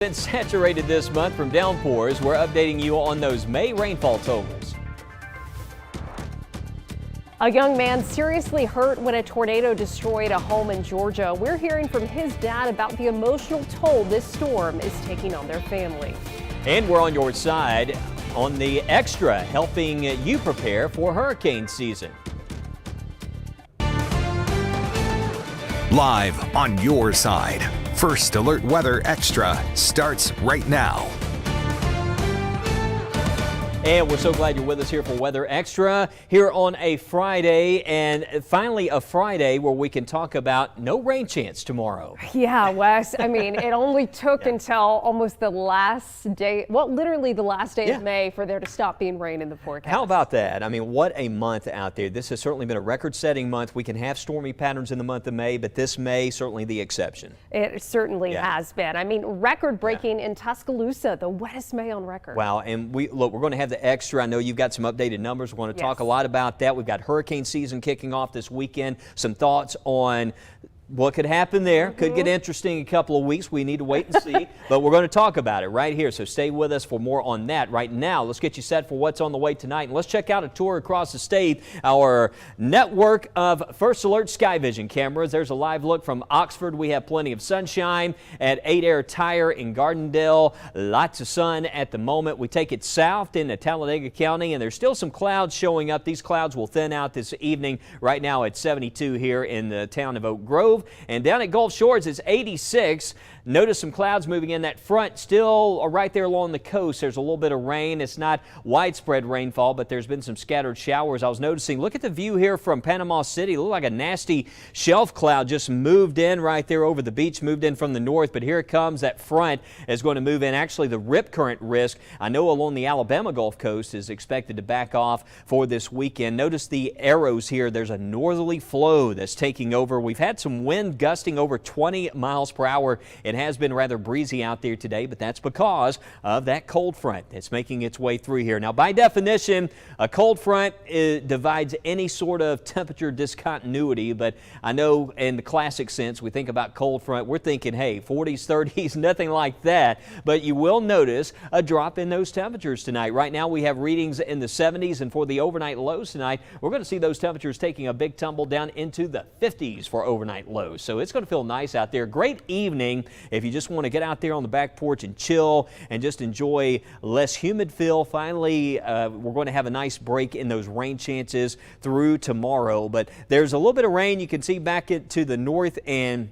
Been saturated this month from downpours. We're updating you on those May rainfall totals. A young man seriously hurt when a tornado destroyed a home in Georgia. We're hearing from his dad about the emotional toll this storm is taking on their family. And we're on your side on the extra, helping you prepare for hurricane season. Live on your side. First Alert Weather Extra starts right now. And we're so glad you're with us here for Weather Extra here on a Friday, and finally a Friday where we can talk about no rain chance tomorrow. Yeah, Wes. I mean, it only took until almost the last day, well, literally the last day of May for there to stop being rain in the forecast. How about that? I mean, what a month out there. This has certainly been a record-setting month. We can have stormy patterns in the month of May, but this May certainly the exception. It certainly has been. I mean, record-breaking in Tuscaloosa, the wettest May on record. Wow, and we're going to have the extra. I know you've got some updated numbers. We're going to talk a lot about that. We've got hurricane season kicking off this weekend. Some thoughts on what could happen there. Could get interesting in a couple of weeks. We need to wait and see, but we're going to talk about it right here. So stay with us for more on that. Right now, let's get you set for what's on the way tonight. And let's check out a tour across the state. Our network of First Alert Sky Vision cameras. There's a live look from Oxford. We have plenty of sunshine at 8 Air Tire in Gardendale. Lots of sun at the moment. We take it south into Talladega County, and there's still some clouds showing up. These clouds will thin out this evening. Right now it's 72 here in the town of Oak Grove. And down at Gulf Shores, it's 86. Notice some clouds moving in that front. Still right there along the coast, there's a little bit of rain. It's not widespread rainfall, but there's been some scattered showers. I was noticing, look at the view here from Panama City. It looked like a nasty shelf cloud just moved in right there over the beach, moved in from the north. But here it comes. That front is going to move in. Actually, the rip current risk, I know along the Alabama Gulf Coast, is expected to back off for this weekend. Notice the arrows here. There's a northerly flow that's taking over. We've had some wind gusting over 20 miles per hour. It has been rather breezy out there today, but that's because of that cold front that's making its way through here. Now, by definition, a cold front divides any sort of temperature discontinuity, but I know in the classic sense, we think about cold front, we're thinking, hey, 40s, 30s, nothing like that, but you will notice a drop in those temperatures tonight. Right now, we have readings in the 70s, and for the overnight lows tonight, we're going to see those temperatures taking a big tumble down into the 50s for overnight lows. So it's going to feel nice out there. Great evening if you just want to get out there on the back porch and chill and just enjoy less humid feel. Finally, we're going to have a nice break in those rain chances through tomorrow. But there's a little bit of rain you can see back to the north and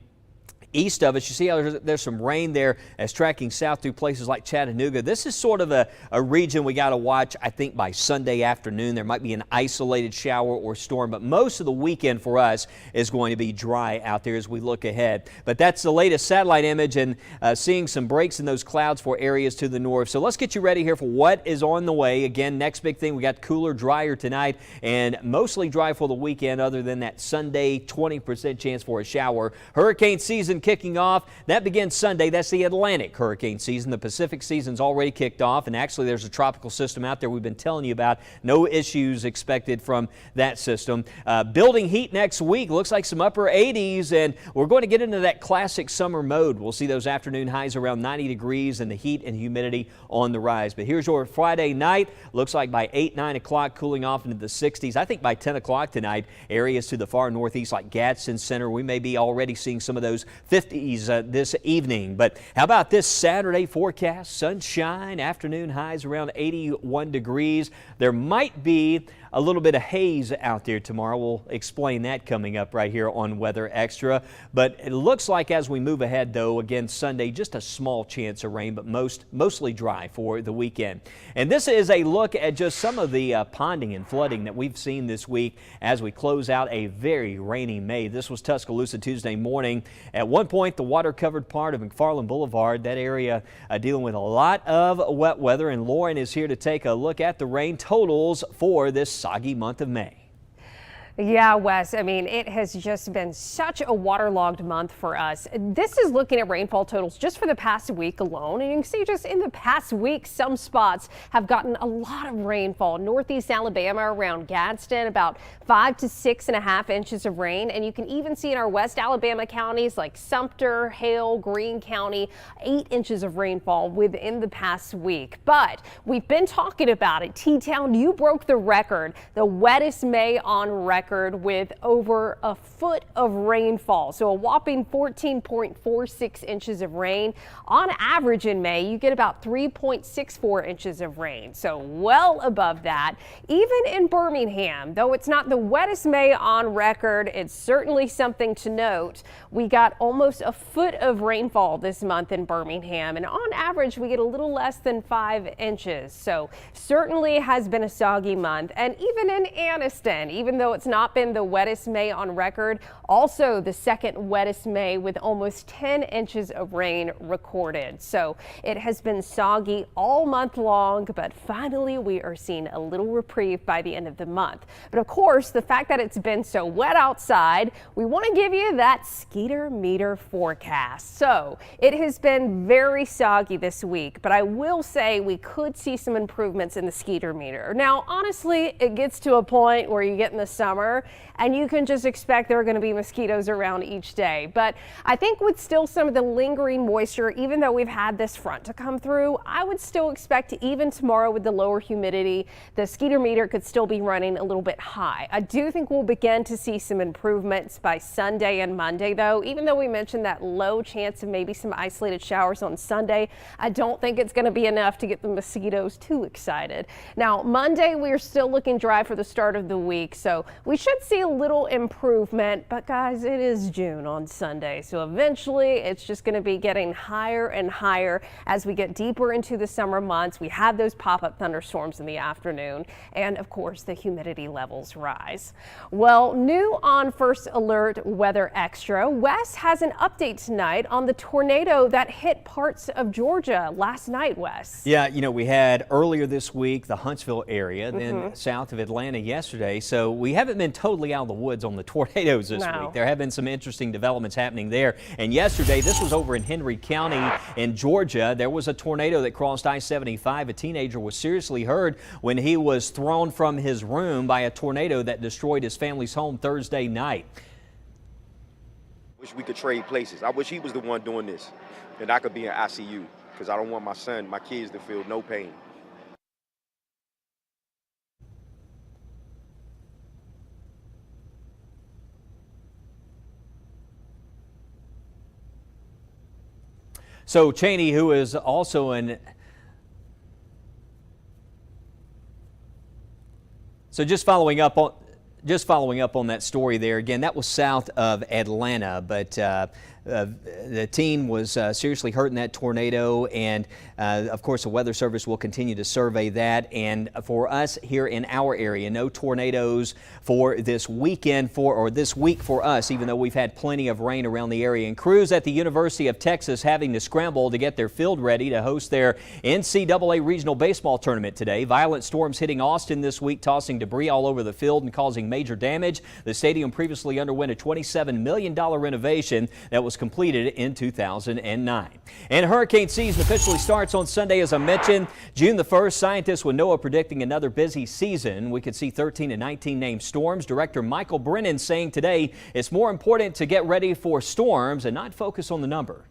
east of us. You see how there's some rain there as tracking south through places like Chattanooga. This is sort of a region we got to watch. I think by Sunday afternoon there might be an isolated shower or storm, but most of the weekend for us is going to be dry out there as we look ahead. But that's the latest satellite image, and seeing some breaks in those clouds for areas to the north. So let's get you ready here for what is on the way. Again, next big thing, we got cooler, drier tonight, and mostly dry for the weekend other than that Sunday 20% chance for a shower. Hurricane season kicking off. That begins Sunday. That's the Atlantic hurricane season. The Pacific season's already kicked off, and actually there's a tropical system out there we've been telling you about. No issues expected from that system. Building heat next week. Looks like some upper 80s, and we're going to get into that classic summer mode. We'll see those afternoon highs around 90 degrees and the heat and humidity on the rise. But here's your Friday night. Looks like by 8, 9 o'clock cooling off into the 60s. I think by 10 o'clock tonight, areas to the far northeast like Gadsden Center, we may be already seeing some of those 50s this evening. But how about this Saturday forecast? Sunshine, afternoon highs around 81 degrees. There might be a little bit of haze out there tomorrow. We'll explain that coming up right here on Weather Extra. But it looks like as we move ahead, though, again, Sunday, just a small chance of rain, but mostly dry for the weekend. And this is a look at just some of the ponding and flooding that we've seen this week as we close out a very rainy May. This was Tuscaloosa Tuesday morning. At one point, the water-covered part of McFarland Boulevard, that area dealing with a lot of wet weather. And Lauren is here to take a look at the rain totals for this soggy month of May. Yeah, Wes, I mean, it has just been such a waterlogged month for us. This is looking at rainfall totals just for the past week alone. And you can see just in the past week, some spots have gotten a lot of rainfall. Northeast Alabama around Gadsden, about 5 to 6.5 inches of rain. And you can even see in our West Alabama counties like Sumter, Hale, Greene County, 8 inches of rainfall within the past week. But we've been talking about it. T-Town, you broke the record, the wettest May on record, with over a foot of rainfall. So a whopping 14.46 inches of rain. On average in May, you get about 3.64 inches of rain. So well above that. Even in Birmingham, though it's not the wettest May on record, it's certainly something to note. We got almost a foot of rainfall this month in Birmingham, and on average we get a little less than 5 inches. So certainly has been a soggy month. And even in Anniston, even though it's not been the wettest May on record, also the second wettest May with almost 10 inches of rain recorded. So it has been soggy all month long, but finally we are seeing a little reprieve by the end of the month. But of course, the fact that it's been so wet outside, we want to give you that Skeeter meter forecast. So it has been very soggy this week, but I will say we could see some improvements in the Skeeter meter. Now, honestly, it gets to a point where you get in the summer and you can just expect there are going to be mosquitoes around each day. But I think with still some of the lingering moisture, even though we've had this front to come through, I would still expect even tomorrow with the lower humidity, the Skeeter meter could still be running a little bit high. I do think we'll begin to see some improvements by Sunday and Monday, though. Even though we mentioned that low chance of maybe some isolated showers on Sunday, I don't think it's going to be enough to get the mosquitoes too excited. Now, Monday, we're still looking dry for the start of the week, so we should see a little improvement, but guys, it is June on Sunday, so eventually it's just going to be getting higher and higher as we get deeper into the summer months. We have those pop-up thunderstorms in the afternoon, and of course the humidity levels rise. Well, new on First Alert Weather Extra, Wes has an update tonight on the tornado that hit parts of Georgia last night, Wes. Yeah, you know, we had earlier this week the Huntsville area, then south of Atlanta yesterday, so we haven't been totally out of the woods on the tornadoes this week. There have been some interesting developments happening there. And yesterday, this was over in Henry County in Georgia. There was a tornado that crossed I-75. A teenager was seriously hurt when he was thrown from his room by a tornado that destroyed his family's home Thursday night. Wish we could trade places. I wish he was the one doing this and I could be in ICU because I don't want my kids to feel no pain. So Cheney, who is also in... So just following up on that story there, again, that was south of Atlanta, but the teen was seriously hurt in that tornado, and of course the Weather Service will continue to survey that. And for us here in our area, no tornadoes for this weekend or this week for us, even though we've had plenty of rain around the area. And crews at the University of Texas having to scramble to get their field ready to host their NCAA regional baseball tournament today. Violent storms hitting Austin this week, tossing debris all over the field and causing major damage. The stadium previously underwent a $27 million renovation that was completed in 2009. And hurricane season officially starts on Sunday, as I mentioned. June the 1st, scientists with NOAA predicting another busy season. We could see 13 to 19 named storms. Director Michael Brennan saying today it's more important to get ready for storms and not focus on the number.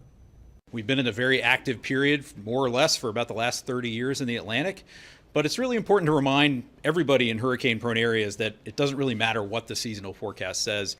We've been in a very active period, more or less, for about the last 30 years in the Atlantic. But it's really important to remind everybody in hurricane-prone areas that it doesn't really matter what the seasonal forecast says.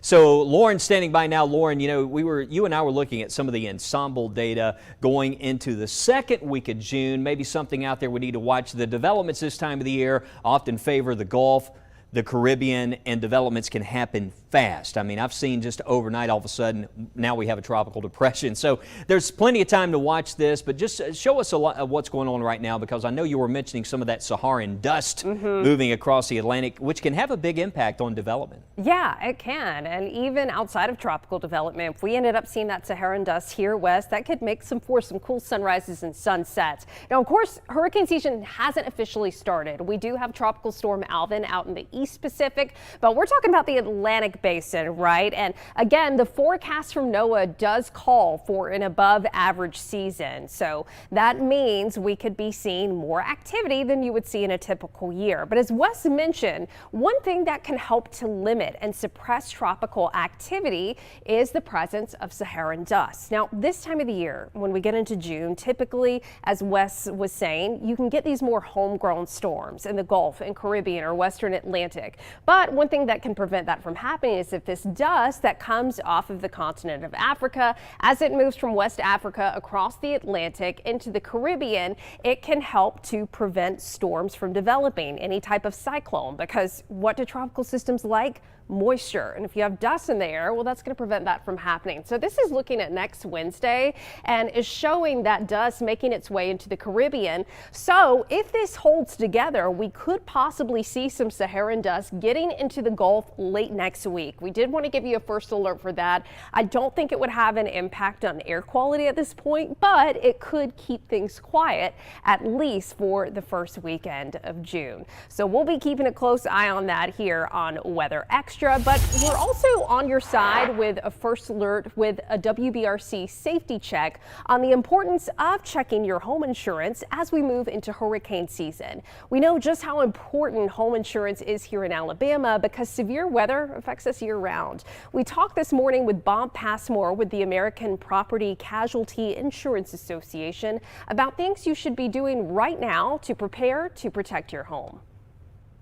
So Lauren standing by now. Lauren, you know, you and I were looking at some of the ensemble data going into the second week of June. Maybe something out there we need to watch. The developments this time of the year often favor the Gulf. the Caribbean, and developments can happen fast. I mean, I've seen just overnight, all of a sudden, now we have a tropical depression. So there's plenty of time to watch this, but just show us a lot of what's going on right now, because I know you were mentioning some of that Saharan dust moving across the Atlantic, which can have a big impact on development. Yeah, it can. And even outside of tropical development, if we ended up seeing that Saharan dust here west, that could make some cool sunrises and sunsets. Now, of course, hurricane season hasn't officially started. We do have Tropical Storm Alvin out in the East Pacific, but we're talking about the Atlantic Basin, right? And again, the forecast from NOAA does call for an above average season. So that means we could be seeing more activity than you would see in a typical year. But as Wes mentioned, one thing that can help to limit and suppress tropical activity is the presence of Saharan dust. Now, this time of the year, when we get into June, typically, as Wes was saying, you can get these more homegrown storms in the Gulf and Caribbean or Western Atlantic. But one thing that can prevent that from happening is if this dust that comes off of the continent of Africa, as it moves from West Africa across the Atlantic into the Caribbean, it can help to prevent storms from developing, any type of cyclone, because what do tropical systems like? Moisture. And if you have dust in the air, well, that's going to prevent that from happening. So this is looking at next Wednesday and is showing that dust making its way into the Caribbean. So if this holds together, we could possibly see some Saharan dust getting into the Gulf late next week. We did want to give you a first alert for that. I don't think it would have an impact on air quality at this point, but it could keep things quiet, at least for the first weekend of June. So we'll be keeping a close eye on that here on Weather Extra. But we're also on your side with a first alert with a WBRC safety check on the importance of checking your home insurance as we move into hurricane season. We know just how important home insurance is here in Alabama because severe weather affects us year round. We talked this morning with Bob Passmore with the American Property Casualty Insurance Association about things you should be doing right now to prepare to protect your home.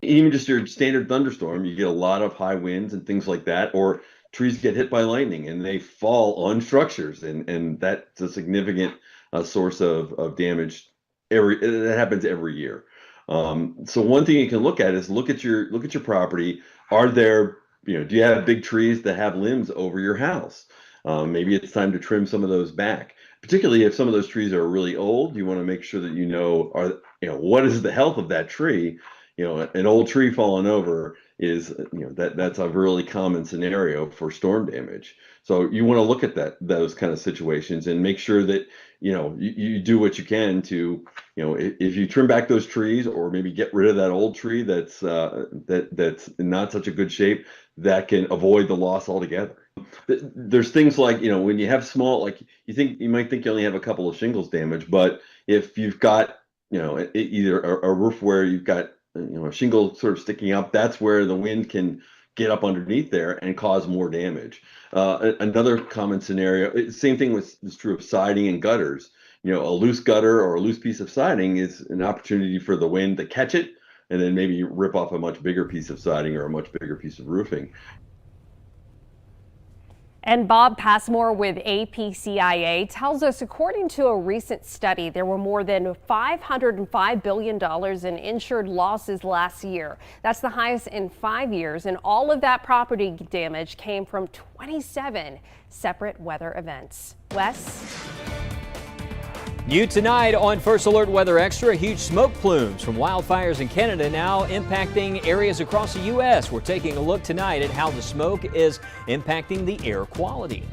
Even just your standard thunderstorm, you get a lot of high winds and things like that, or trees get hit by lightning and they fall on structures, and that's a significant source of damage. That happens every year. So one thing you can look at is look at your property. Are there, do you have big trees that have limbs over your house? Maybe it's time to trim some of those back. Particularly if some of those trees are really old, you want to make sure that what is the health of that tree. An old tree falling over is, that's a really common scenario for storm damage. So you want to look at those kind of situations and make sure that, you do what you can to, if you trim back those trees or maybe get rid of that old tree that's in not such a good shape, that can avoid the loss altogether. There's things like, when you have small, like you might think you only have a couple of shingles damage, but if you've got, either a roof where you've got a shingle sort of sticking up, that's where the wind can get up underneath there and cause more damage. Another common scenario, same thing is true of siding and gutters. A loose gutter or a loose piece of siding is an opportunity for the wind to catch it and then maybe rip off a much bigger piece of siding or a much bigger piece of roofing. And Bob Passmore with APCIA tells us, according to a recent study, there were more than $505 billion in insured losses last year. That's the highest in 5 years, and all of that property damage came from 27 separate weather events. Wes? New tonight on First Alert Weather Extra, huge smoke plumes from wildfires in Canada now impacting areas across the U.S. We're taking a look tonight at how the smoke is impacting the air quality.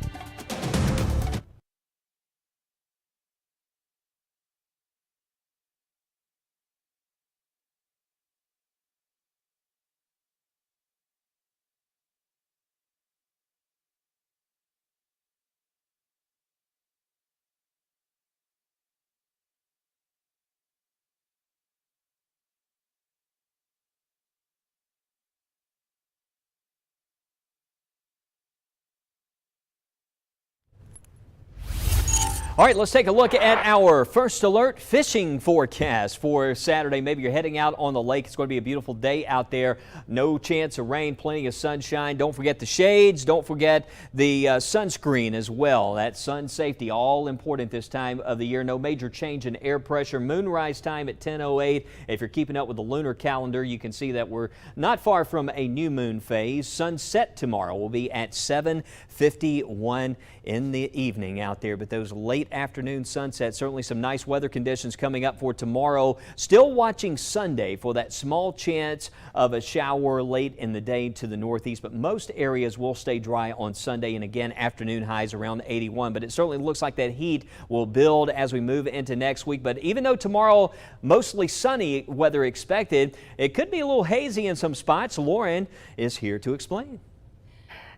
All right, let's take a look at our first alert fishing forecast for Saturday. Maybe you're heading out on the lake. It's going to be a beautiful day out there. No chance of rain, plenty of sunshine. Don't forget the shades. Don't forget the sunscreen as well. That sun safety, all important this time of the year. No major change in air pressure. Moonrise time at 10:08. If you're keeping up with the lunar calendar, you can see that we're not far from a new moon phase. Sunset tomorrow will be at 7:51 in the evening out there, but those late afternoon sunsets, certainly some nice weather conditions coming up for tomorrow. Still watching Sunday for that small chance of a shower late in the day to the northeast, but most areas will stay dry on Sunday, and again, afternoon highs around 81. But it certainly looks like that heat will build as we move into next week. But even though tomorrow mostly sunny weather expected, it could be a little hazy in some spots. Lauren is here to explain.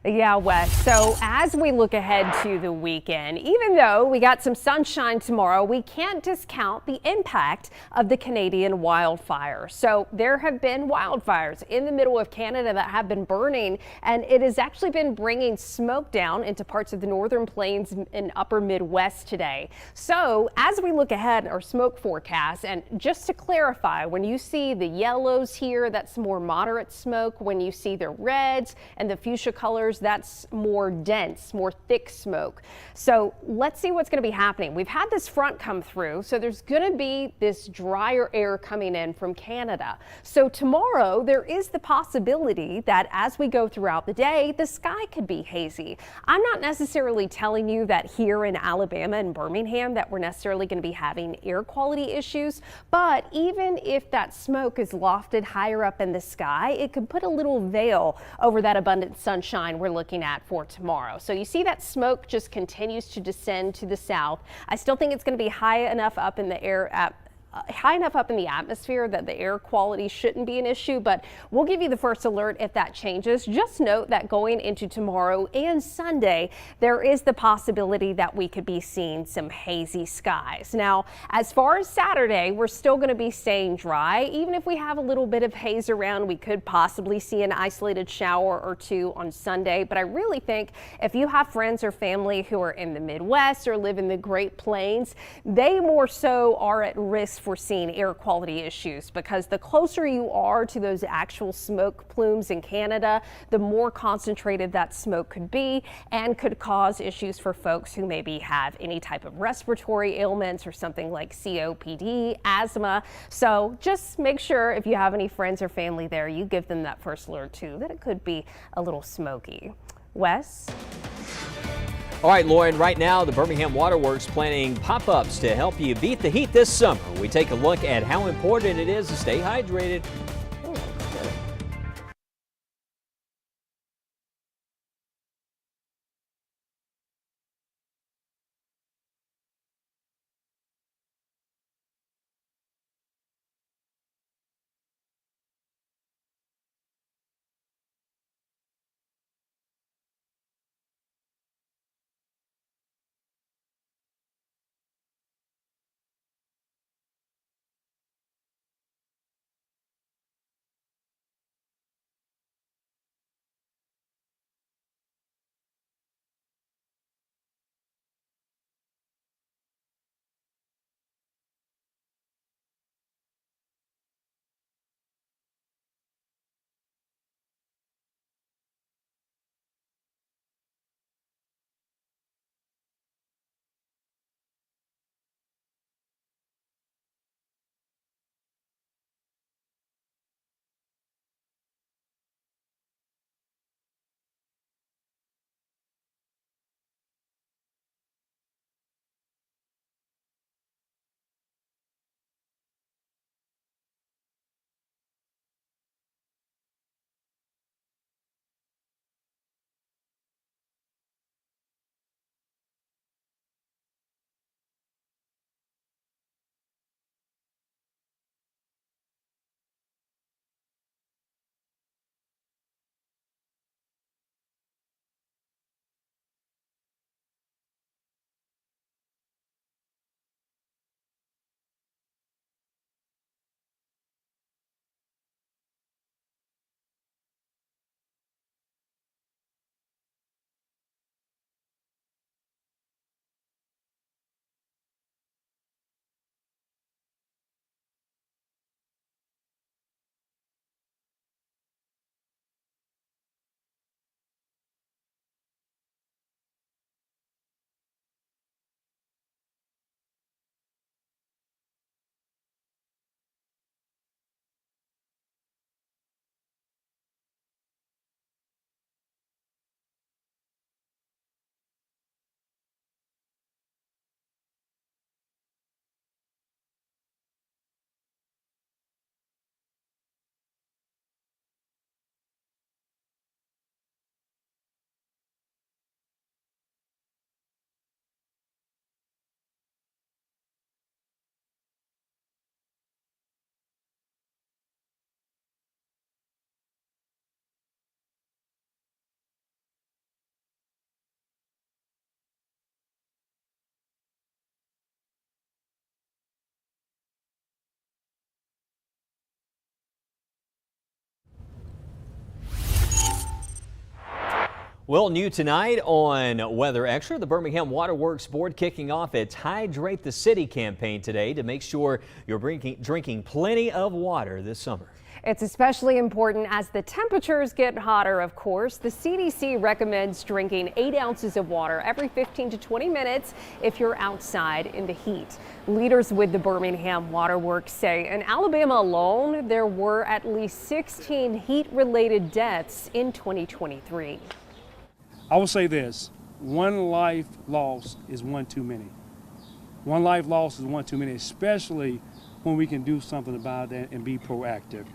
Yeah, Wes. So as we look ahead to the weekend, even though we got some sunshine tomorrow, we can't discount the impact of the Canadian wildfire. So there have been wildfires in the middle of Canada that have been burning, and it has actually been bringing smoke down into parts of the northern plains and upper Midwest today. So as we look ahead, our smoke forecast, and just to clarify, when you see the yellows here, that's more moderate smoke. When you see the reds and the fuchsia colors, that's more dense, more thick smoke. So let's see what's going to be happening. We've had this front come through, so there's going to be this drier air coming in from Canada. So tomorrow there is the possibility that as we go throughout the day, the sky could be hazy. I'm not necessarily telling you that here in Alabama and Birmingham that we're necessarily going to be having air quality issues, but even if that smoke is lofted higher up in the sky, it could put a little veil over that abundant sunshine we're looking at for tomorrow. So you see that smoke just continues to descend to the south. I still think it's going to be high enough up in the air high enough up in the atmosphere that the air quality shouldn't be an issue, but we'll give you the first alert if that changes. Just note that going into tomorrow and Sunday, there is the possibility that we could be seeing some hazy skies. Now, as far as Saturday, we're still going to be staying dry. Even if we have a little bit of haze around, we could possibly see an isolated shower or two on Sunday. But I really think if you have friends or family who are in the Midwest or live in the Great Plains, they more so are at risk for seeing air quality issues, because the closer you are to those actual smoke plumes in Canada, the more concentrated that smoke could be and could cause issues for folks who maybe have any type of respiratory ailments or something like COPD, asthma. So just make sure if you have any friends or family there, you give them that first alert too, that it could be a little smoky. Wes? All right, Lauren, right now the Birmingham Waterworks planning pop-ups to help you beat the heat this summer. We take a look at how important it is to stay hydrated. Well, new tonight on Weather Extra, the Birmingham Waterworks Board kicking off its Hydrate the City campaign today to make sure you're drinking plenty of water this summer. It's especially important as the temperatures get hotter, of course. The CDC recommends drinking 8 ounces of water every 15 to 20 minutes if you're outside in the heat. Leaders with the Birmingham Waterworks say in Alabama alone, there were at least 16 heat-related deaths in 2023. I will say this, one life lost is one too many. One life lost is one too many, especially when we can do something about that and be proactive.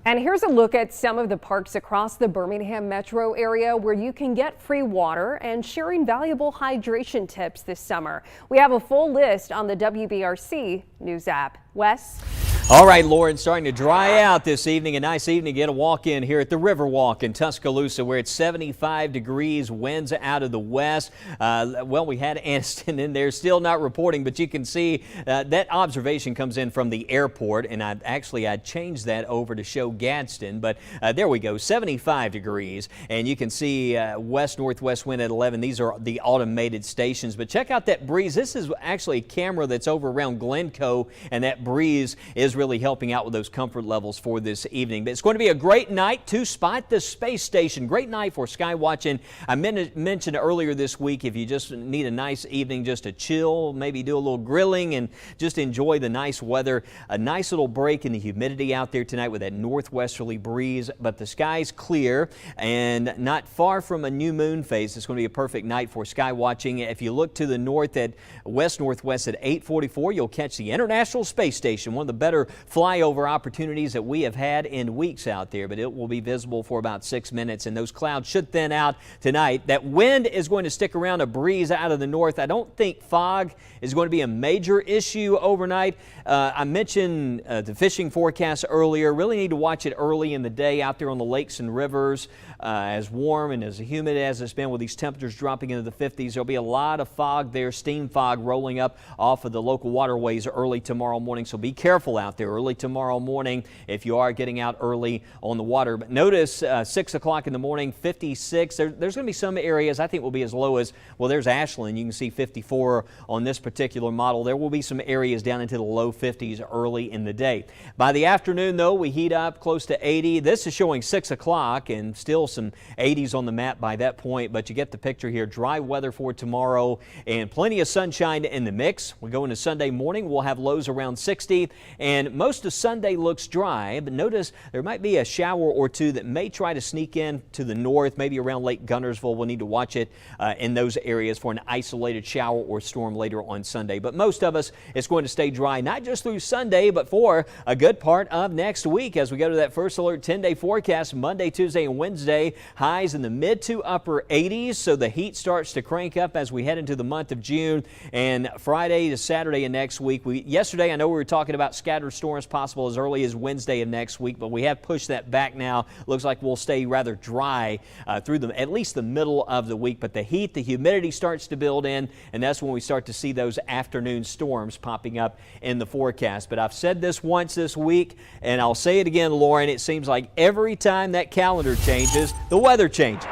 And here's a look at some of the parks across the Birmingham metro area where you can get free water and sharing valuable hydration tips this summer. We have a full list on the WBRC News app. Wes? All right, Lauren, starting to dry out this evening. A nice evening to get a walk in here at the Riverwalk in Tuscaloosa, where it's 75 degrees, winds out of the west. Well, we had Aniston in there, still not reporting, but you can see that observation comes in from the airport, and I'd changed that over to show Gadsden, but there we go, 75 degrees, and you can see west-northwest wind at 11. These are the automated stations, but check out that breeze. This is actually a camera that's over around Glencoe, and that breeze is really helping out with those comfort levels for this evening. But it's going to be a great night to spot the space station. Great night for Skywatch. And I mentioned earlier this week, if you just need a nice evening just to chill, maybe do a little grilling and just enjoy the nice weather. A nice little break in the humidity out there tonight with that northwesterly breeze, but the sky's clear and not far from a new moon phase. It's going to be a perfect night for sky watching. If you look to the north at west-northwest at 8:44, you'll catch the International Space Station, one of the better flyover opportunities that we have had in weeks out there, but it will be visible for about 6 minutes, and those clouds should thin out tonight. That wind is going to stick around, a breeze out of the north. I don't think fog is going to be a major issue overnight. I mentioned the fishing forecast earlier. Really need to watch it early in the day out there on the lakes and rivers. As warm and as humid as it's been with these temperatures dropping into the 50s, there'll be a lot of fog there, steam fog rolling up off of the local waterways early tomorrow morning. So be careful out there early tomorrow morning if you are getting out early on the water. But notice 6 o'clock in the morning, 56. There's going to be some areas I think will be as low as, well, there's Ashland. You can see 54 on this particular model. There will be some areas down into the low 50s early in the day. By the afternoon, though, we heat up close to 80. This is showing 6 o'clock and still some 80s on the map by that point, but you get the picture here. Dry weather for tomorrow and plenty of sunshine in the mix. We go into Sunday morning, we'll have lows around 60, and most of Sunday looks dry, but notice there might be a shower or two that may try to sneak in to the north, maybe around Lake Gunnersville. We'll need to watch it in those areas for an isolated shower or storm later on Sunday. But most of us, it's going to stay dry, not just through Sunday, but for a good part of next week as we go to that first alert 10-day forecast Monday, Tuesday, and Wednesday. Highs in the mid to upper 80s, so the heat starts to crank up as we head into the month of June. And Friday to Saturday of next week, yesterday I know we were talking about scattered storms possible as early as Wednesday of next week, but we have pushed that back now. Looks like we'll stay rather dry through at least the middle of the week, but the heat, the humidity starts to build in, and that's when we start to see those afternoon storms popping up in the forecast. But I've said this once this week, and I'll say it again, Lauren, it seems like every time that calendar changes, the weather changes.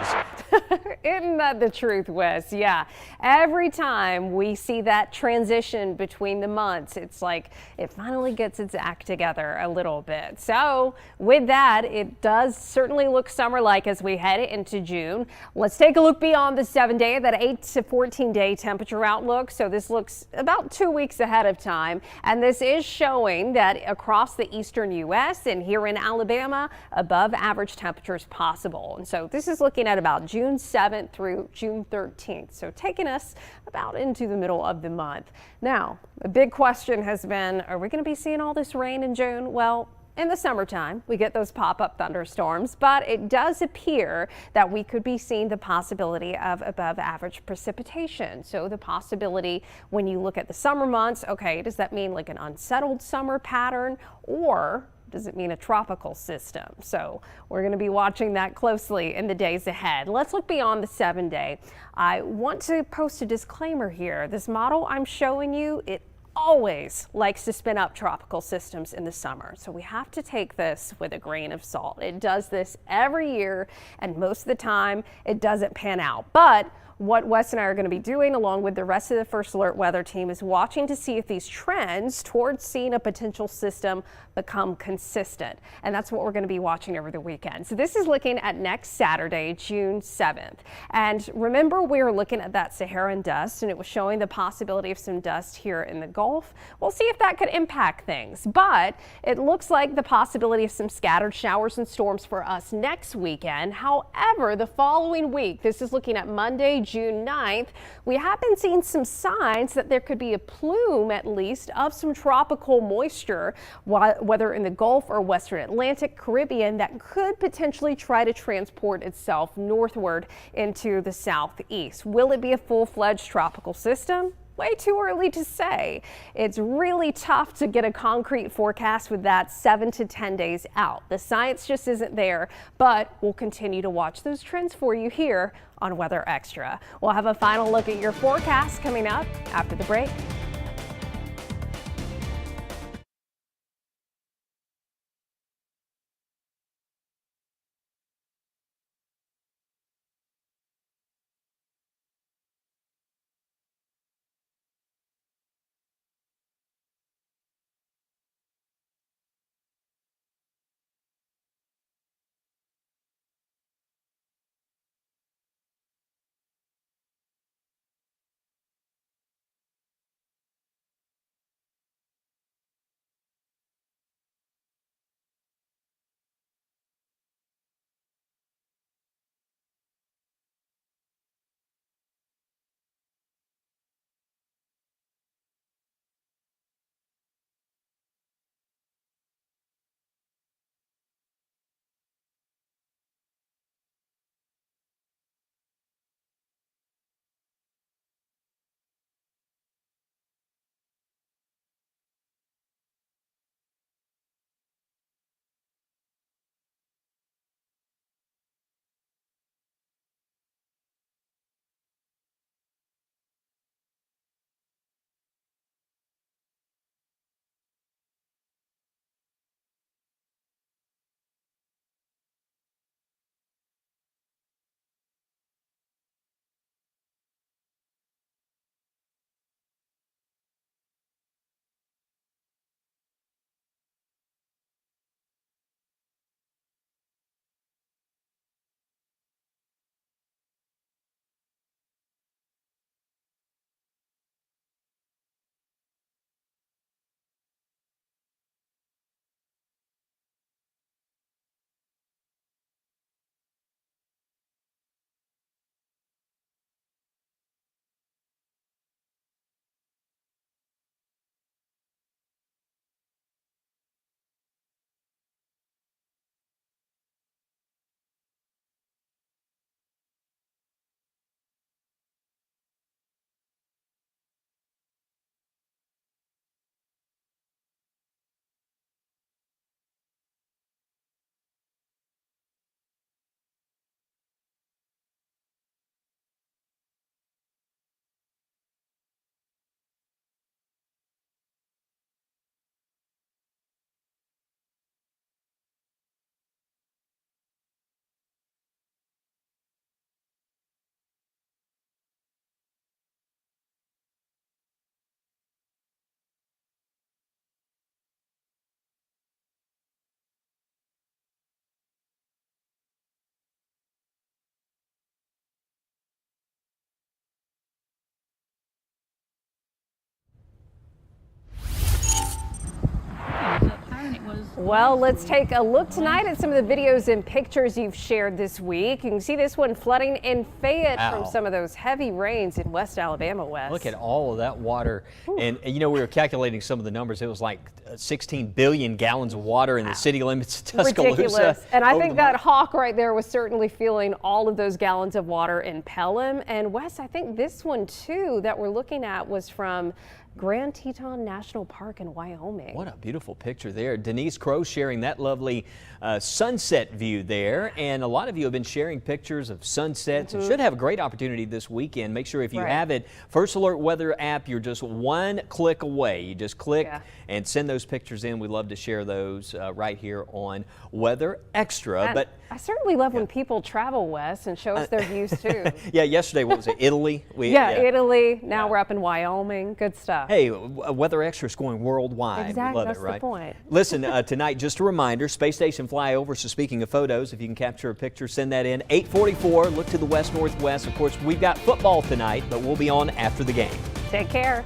Isn't that the truth, Wes? Yeah. Every time we see that transition between the months, it's like it finally gets its act together a little bit. So with that, it does certainly look summer-like as we head into June. Let's take a look beyond the 7-day, that 8 to 14-day temperature outlook. So this looks about 2 weeks ahead of time. And this is showing that across the eastern U.S. and here in Alabama, above average temperatures possible. And so this is looking at about June 7th through June 13th. So taking us about into the middle of the month. Now, the big question has been, are we going to be seeing all this rain in June? Well, in the summertime, we get those pop-up thunderstorms, but it does appear that we could be seeing the possibility of above average precipitation. So the possibility when you look at the summer months, okay, does that mean like an unsettled summer pattern, or does it mean a tropical system? So we're going to be watching that closely in the days ahead. Let's look beyond the 7-day. I want to post a disclaimer here. This model I'm showing you, it always likes to spin up tropical systems in the summer. So we have to take this with a grain of salt. It does this every year, and most of the time it doesn't pan out. But what Wes and I are going to be doing, along with the rest of the First Alert weather team, is watching to see if these trends towards seeing a potential system become consistent. And that's what we're going to be watching over the weekend. So this is looking at next Saturday, June 7th. And remember, we were looking at that Saharan dust, and it was showing the possibility of some dust here in the Gulf. We'll see if that could impact things. But it looks like the possibility of some scattered showers and storms for us next weekend. However, the following week, this is looking at Monday, June 9th, we have been seeing some signs that there could be a plume, at least, of some tropical moisture, whether in the Gulf or Western Atlantic, Caribbean, that could potentially try to transport itself northward into the southeast. Will it be a full-fledged tropical system? Way too early to say. It's really tough to get a concrete forecast with that 7 to 10 days out. The science just isn't there, but we'll continue to watch those trends for you here on Weather Extra. We'll have a final look at your forecast coming up after the break. Well, let's take a look tonight at some of the videos and pictures you've shared this week. You can see this one flooding in Fayette from some of those heavy rains in West Alabama, West. Look at all of that water. And you know, we were calculating some of the numbers. It was like 16 billion gallons of water in the city limits of Tuscaloosa. Ridiculous. And I think that hawk right there was certainly feeling all of those gallons of water in Pelham. And Wes, I think this one too that we're looking at was from Grand Teton National Park in Wyoming. What a beautiful picture there. Denise Crow sharing that lovely sunset view there. And a lot of you have been sharing pictures of sunsets and should have a great opportunity this weekend. Make sure if you have it, First Alert Weather app, you're just one click away. You just click and send those pictures in. We love to share those right here on Weather Extra. And but I certainly love when people travel west and show us their views too. Yeah, yesterday, what was it, Italy? Italy. Now we're up in Wyoming. Good stuff. Hey, Weather Extra is going worldwide. Exactly, We love that's it, right? the point. Listen, tonight, just a reminder, space station flyover. So speaking of photos, if you can capture a picture, send that in. 8:44, look to the west-northwest. Of course, we've got football tonight, but we'll be on after the game. Take care.